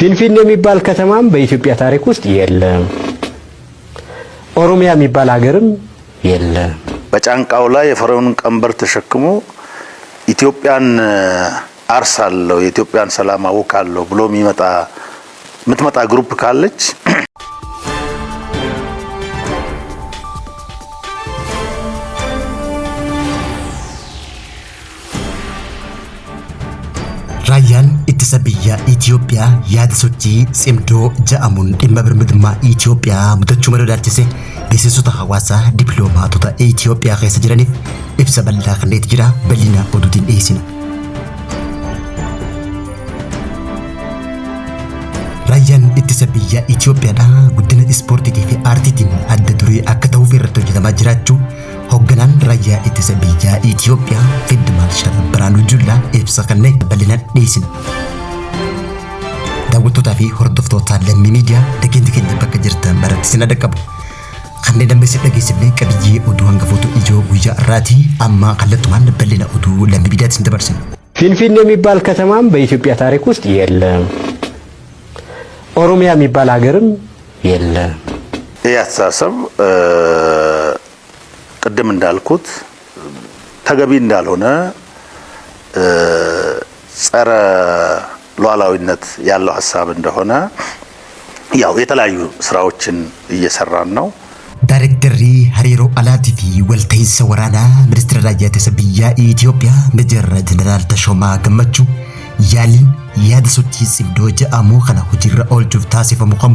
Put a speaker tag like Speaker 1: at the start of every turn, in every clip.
Speaker 1: ፊንፊኔ የሚባል ከተማም በኢትዮጵያ ታሪክ ውስጥ የለም። ኦሮሚያ የሚባል ሀገርም የለም።
Speaker 2: በጫንቃው ላይ የፈርዖንን ቀንበር ተሸክሞ ኢትዮጵያን አርሳለሁ የኢትዮጵያን ሰላም አውካለሁ ብሎ የምትመጣ ግሩፕ ካለች
Speaker 3: ራያን ኢትሰብያ ኢትዮጵያ ያድሶቺ ጽምዶ ጃአሙን ድመብርምድማ ኢትዮጵያ ሙተቹ መረዳችሴ ቤሲሱታ ሐዋሳ ዲፕሎማቶታ ኢትዮጵያ ኸሰ ጅረኒፍ ኢብሰ በላ ከኔት ጅራ በሊና ኦዱዲን ኤሲና ራያን ኢትሰብያ ኢትዮጵያ ዳ ጉድነ ስፖርቲቲ ፊ አርቲቲን አደ ዱሪ አከተው ፊረቶ ጀተማ ጅራቹ hoogganaan raayyaa ittisa biyyaa Itoophiyaa Fiild Maarshaal Biraanuu Juullaa ibsa kennee bal'inaan dhiyeessina. Daawwattootaa fi hordoftoota lammii miidiyaa dhageenyi keenya bakka jirtan maratti sin dhaqqabu. Kanneen dambeessi dhageessifnee qabiyyee oduu hangafoota ijoo guyyaa irraatii amma kallattumaan bal'ina oduu lammii miidiyaatti sin dabarsina.
Speaker 1: ፊንፊኔ የሚባል ከተማም በኢትዮጵያ ታሪክ ውስጥ የለም። ኦሮሚያ የሚባል ሀገርም የለም።
Speaker 2: ይህ አስተሳሰብ ቅድም እንዳልኩት ተገቢ እንዳልሆነ ጸረ ሉዓላዊነት ያለው ሐሳብ እንደሆነ ያው የተለያዩ ስራዎችን እየሰራን ነው።
Speaker 3: ዳይሬክተሪ ሀሪሮ አላቲፊ ወልተይሰ ወራና ሚኒስትር ራያ ኢትሰ ብያ ኢትዮጵያ ሜጀር ጀነራል ተሾማ ገመቹ ያሊን ያድሶቺ ጽምዶ ጀአሙ ከና ሁጅራ ኦልጁፍ ታሲፈሙ ከሙ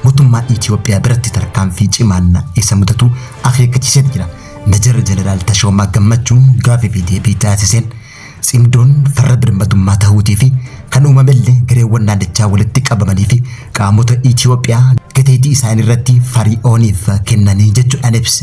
Speaker 3: ሙቱማ ኢትዮጵያ ብረት ተርካንፊ ጭማና የሰሙተቱ አኺከቺሰት ጅራ ሜጀር ጀነራል ተሾማ ገመቹ ጋፊ ቪዲ ቢታሲሰን ጽምዶን ፈረብር መዱማ ታውቲፊ ከኑማ መለ ገሬወና ደቻ ወለቲ ቀበመኒፊ ቃሞተ ኢትዮጵያ ገቴቲ ኢሳኒ ረቲ ፈሪኦኒፍ ከነኒ ጀቹ አነብሰ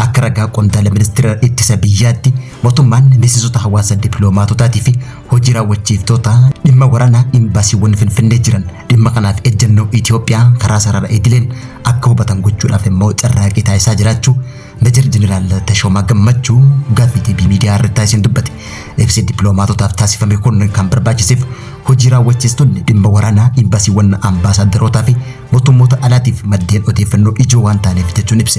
Speaker 3: አከረጋ ቆንዳለ ሚኒስትር ኢትሰ ብያቲ ሞቱማን ሚሲሱታ ሐዋሳ ዲፕሎማቶታቲፊ ሆጂራ ወቺፍቶታ ድማ ወራና ኢምባሲ ወን ፍንፍኔ ጅረን ድማ ከናፍ ኤጀኖ ኢትዮጵያ ከራሰራራ ኢድሌን አከውበተን ጎቹዳፍ ሞው ጨራቂ ታይሳ ጅራቹ ሜጀር ጀነራል ተሾማ ገመቹ ጋፊቲ ቢሚዲያ ርታይሲን ዱበት ኤፍሲ ዲፕሎማቶታፍ ታሲፈሜ ኮን ካን በርባቺሲፍ ሆጂራ ወቺስቱን ድማ ወራና ኢምባሲ ወን አምባሳደሮታፊ ሞቱሞታ አላቲፍ መደን ኦዴፈኖ ኢጆ ዋንታኔፍ ጀቹን ኢብሴ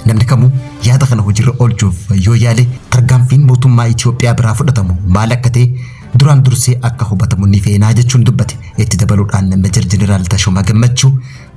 Speaker 3: namni kamu yaada kana hojirra oolchuuf yoo yaale tarkaanfiin mootummaa Itoophiyaa biraa fudhatamu maal akka ta'e duraan dursee akka hubatamu ni feenaa jechuun dubbate. Itti dabaluudhaan Meejar Jeneraal Tashoomaa Gammachuu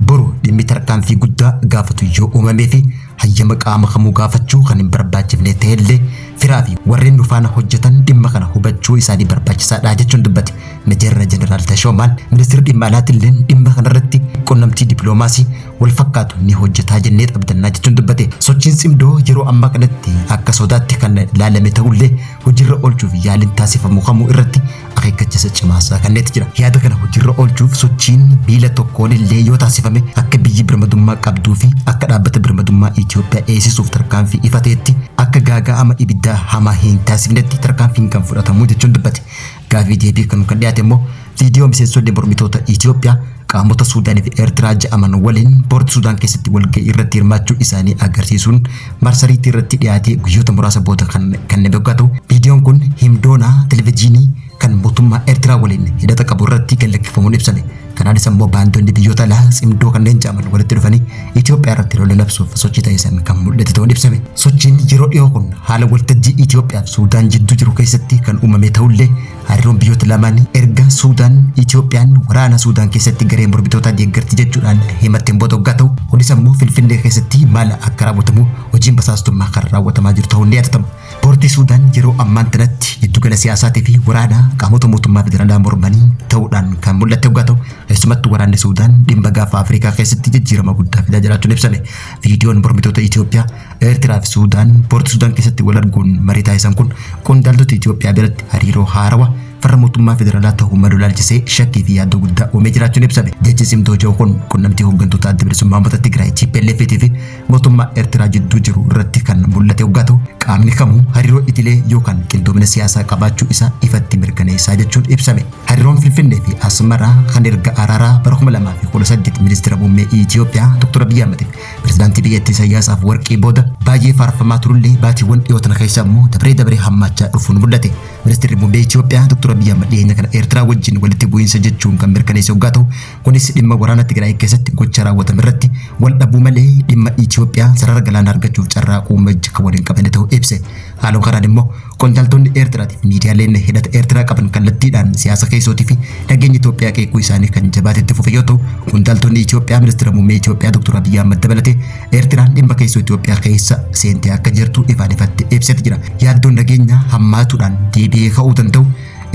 Speaker 3: boru dhimmi tarkaanfii guddaa gaafatu yoo uumamee fi hayyama qaama kamuu gaafachuu kan hin barbaachifne ta'ellee firaa fi warreen nufaana hojjetan dhimma kana hubachuu isaanii barbaachisaadha jechuun dubbate. Meejar Jeneraal Tashoomaan ministeerri dhimma alaatillee dhimma kanarratti qunnamtii dippiloomaasii wal fakkaatu ni hojjetaa jennee abdannaa jechuun dubbate. Sochiin Cimdoo yeroo ammaa kanatti akka sodaatti kan ilaalame ta'ullee hojiirra oolchuuf yaaliin taasifamu kamuu irratti akeekkachiisa cimaa kanneetti jira. Yaada kana hojiirra oolchuuf sochiin miila tokkoon illee yoo taasifame akka biyyi birmadummaa qabduu fi akka dhaabbata birmadummaa Itoophiyaa eegsisuuf tarkaanfii ifa ta'etti akka gaaga'ama ibiddaa hamaa hin taasifnetti tarkaanfiin kan fudhatamu jechuun dubbate. Gaafii deebii kan dhiyaate immoo viidiyoo miseensonni mormitoota Itoophiyaa qaamota Suudaanii fi Eertiraa ja'aman waliin poorti Suudaan keessatti walga'ii irratti hirmaachuu isaanii agarsiisuun marsariitii irratti dhiyaatee guyyoota muraasa booda kan beekatu. Viidiyoon kun himdoona televezyiinii kan mootummaa Eertiraa waliin hidhata qabu irratti gallakkifamuun ibsame. Kanaanis immoo baandonni biyyoota alaa Cimdoo kanneen ja'aman walitti dhufanii Itoophiyaa irratti lola labsuuf sochii taasisan kan mul'ate ta'uun ibsame. Sochiin yeroo dhiyoo kun haala waltajjii Itoophiyaa fi Suudaan jidduu jiru keessatti kan uumame ta'ullee hariiroon biyyoota lamaan erga Suudaan Itoophiyaan waraana Suudaan keessatti garee mormitoota deeggarti jechuudhaan himatteen booda waggaa ta'u kunis immoo Finfinnee keessatti maal akka raawwatamu hojiin basaastummaa kan raawwatamaa jiru ta'uun ni yaadatama. Poortii Suudaan yeroo ammaan tanatti giddugala siyaasaatii fi waraana qaamota mootummaa federaalaa mormanii ta'uudhaan kan mul'ate waggaa ta'u keessumattuu waraanni Suudaan dhimma gaafa Afrikaa keessatti jijjiirama guddaa fidaa jiraachuun ibsame. Viidiyoon mormitoota Itoophiyaa, Eertiraa fi Suudaan poortii Suudaan keessatti wal arguun marii taasisan kun qondaaltota Itoophiyaa biratti hariiroo haarawaa farra mootummaa federaalaa ta'uu malu laalchisee shakkii fi yaaddoo guddaa uumee jiraachuun ibsame. Jechi Cimdoo kun qunnamtii hooggantoota adda bilisummaa uummata Tigraay TPLF fi mootummaa Eertiraa jidduu jiru irratti kan mul'ate waggaa ta'u qaamni kamuu hariiroo idilee yookaan qindoomina siyaasaa qabaachuu isaa ifatti mirkaneessaa jechuun ibsame. Hariiroon Finfinnee fi Asmaraa kan erga araaraa bara 2018 ministeera muummee Itoophiyaa Dr. Abiy Ahmed pirezidaantii biyyattii Isaayyaas Afwerqii booda baay'ee faarfamaa turullee baatiiwwan dhiyootan keessa immoo dabree hammaachaa dhufuun mul'ate. Ministeerri muummee Itoophiyaa Dr. Abiy Ahmed dhiyeenya kana Eertiraa wajjin walitti bu'iinsa jechuun kan mirkaneesse hoggaa ta'u kunis dhimma waraana Tigraay keessatti gocha raawwatame irratti wal dhabuu malee dhimma Itoophiyaa sarara galaanaa argachuuf carraaquu wajji kan waliin qabane ta'uu ibse. Haaluma kanaan immoo qondaaltonni Eertiraatiif miidiyaaleen hidhata Eertiraa qaban kallattiidhaan siyaasa keessootii fi nageenya Itoophiyaa qeequu isaanii kan jabaatetti fufe yoo ta'u qondaaltonni Itoophiyaa ministeera muummee Itoophiyaa Dr. Abiy Ahmed dabalatee Eertiraan dhimma keessoo Itoophiyaa keessa seentee akka jirtu ifaan ifatti ibsee jira. Yaaddoon nageenya hammaatuudhaan deebi'ee ka'uu danda'u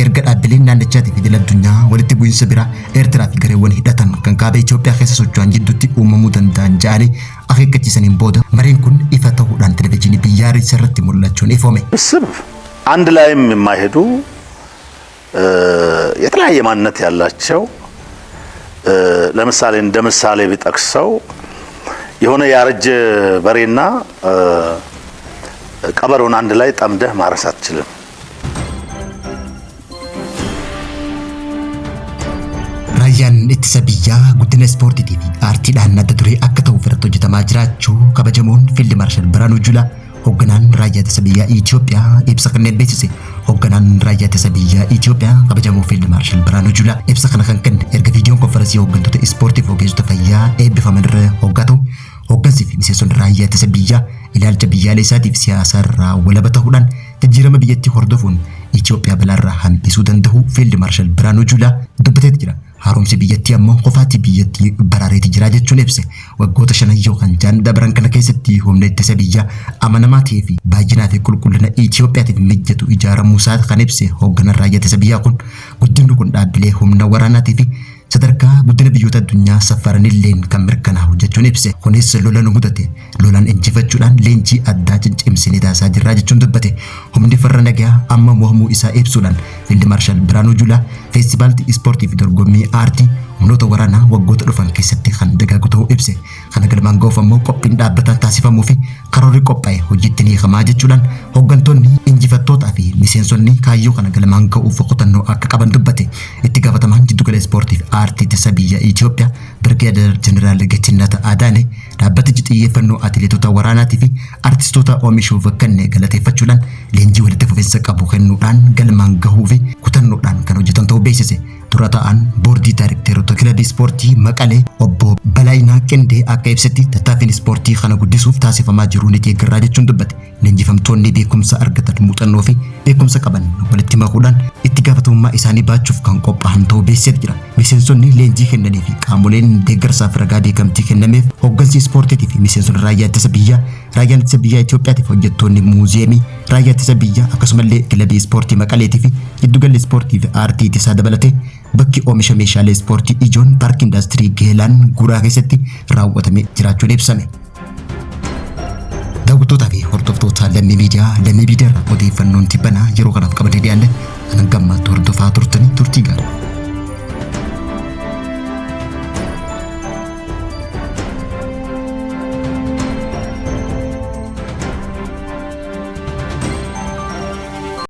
Speaker 3: erga dhaabbileen naannichaatii fi idil addunyaa walitti bu'iinsa biraa Eertiraa fi gareewwan hidhatan kan kaaba Itoophiyaa keessa socho'an jidduutti uumamuu danda'an jedhanii akeekkachiisaniin booda mareen kun ifa ta'uudhaan ቴሌቪዥን biyyaalessaa irratti mul'achuun ifame.
Speaker 2: ስብ አንድ ላይም የማይሄዱ የተለያየ ማንነት ያላቸው ለምሳሌ እንደ ምሳሌ ቢጠቅሰው የሆነ ያረጀ በሬና ቀበሮን አንድ ላይ ጠምደህ ማረስ አትችልም።
Speaker 3: Raayyaan ittisa biyyaa guddina ispoortiitii fi aartiidhaan adda duree akka ta'u irratti hojjetamaa jiraachuu kabajamoon Fiild Maarshaal Biraanuu Juulaa hoogganaan raayyaa ittisa biyyaa Itoophiyaa ibsa kanneen beeksise. Hoogganaan raayyaa ittisa biyyaa Itoophiyaa kabajamoo Fiild Maarshaal Biraanuu Juulaa ibsa kana kan kenne erga viidiyoon konferensii hooggantoota ispoortii fi ogeessota fayyaa eebbifaman irra hoggaa ta'u hooggansi fi miseensonni raayyaa ittisa biyyaa ilaalcha biyyaalessaatiif siyaasa irraa walaba ta'uudhaan jijjiirama biyyattii hordofuun Itoophiyaa balaarraa hambisuu danda'u Fiild Maarshaal Biraanuu Juulaa dubbateet jira. Haaromsi biyyattii ammoo qofaatti biyyattii baraareeti jira jechuun ibse. Waggoota 5 yookaan 6 dabran kana keessatti humna ittisa biyyaa amanamaa ta'ee fi baay'inaa fi qulqullina Itoophiyaatiif mijatu ijaaramuu isaa kan ibse hoogganaan raayyaa ittisa biyyaa kun guddinni kun dhaabbilee humna waraanaatii fi sadarkaa guddina biyyoota addunyaa safaranilleen kan mirkanaa'u jechuun ibse. Kunis lolaan mudate lolaan injifachuudhaan leenjii addaa cimsinee taasisaa jirra jechuun dubbate. Humni farra nagaa amma mo'amuu isaa ibsuudhaan Fiild Maarshaal Biraanuu Juulaa feestivaalii ispoortii fi dorgommii aartii humnoota waraanaa waggoota dhufan keessatti kan dagaagu ta'uu ibse. Kana galmaan ga'uuf ammoo qophiin dhaabbataan taasifamuu fi karoorri qophaa'e hojiitti ni hiikamaa jechuudhaan hooggantoonni injifattootaa fi miseensonni kaayyoo kana galmaan ga'uuf kutannoo akka qaban dubbate. Itti gaafatamaan jiddugala ispoortii fi aartii ittisa biyya Itoophiyaa Birgeedar Jeneraal Gechinnat Adaanee dhaabbatichi xiyyeeffannoo atileetota waraanaatii fi aartistoota oomishuuf kenne galateeffachuudhaan leenjii walitti fufiinsa qabu kennuudhaan galmaan gahuu fi kutannoodhaan kan hojjetan ta'uu beeksise. Dura ta'an boordii daayirekteerota kilabii ispoortii Maqalee obbo Balaayinaa Qindee akka ibsetti tattaaffiin ispoortii kana guddisuuf taasifamaa jiru ni deeggarraa jechuun dubbate. Leenjifamtoonni beekumsa argatan muuxannoo fi beekumsa qaban walitti makuudhaan itti gaafatamummaa isaanii baachuuf kan qophaa'an ta'uu beeksisee jira. Miseensonni leenjii kennanii fi qaamoleen deeggarsaaf ragaa beekamtii kennameef hooggansi ispoortiitii fi miseensonni raayyaa ittisa biyyaa raayyaan ittisa biyyaa Itoophiyaatiif hojjettoonni muuziyeemii raayyaa ittisa biyyaa akkasumallee kilabii ispoortii Maqaleetii fi giddugalli ispoortii fi aartii ittisaa dabalatee bakki oomisha meeshaalee ispoortii ijoon paarkii indaastirii Geelaan Guuraa keessatti raawwatamee jiraachuun ibsame. Daawwattootaa fi hordoftoota lammii miidiyaa odeeffannoon tibbanaa yeroo kanaaf qabatee dhiyaanne kan gammachuun hordofaa turtan.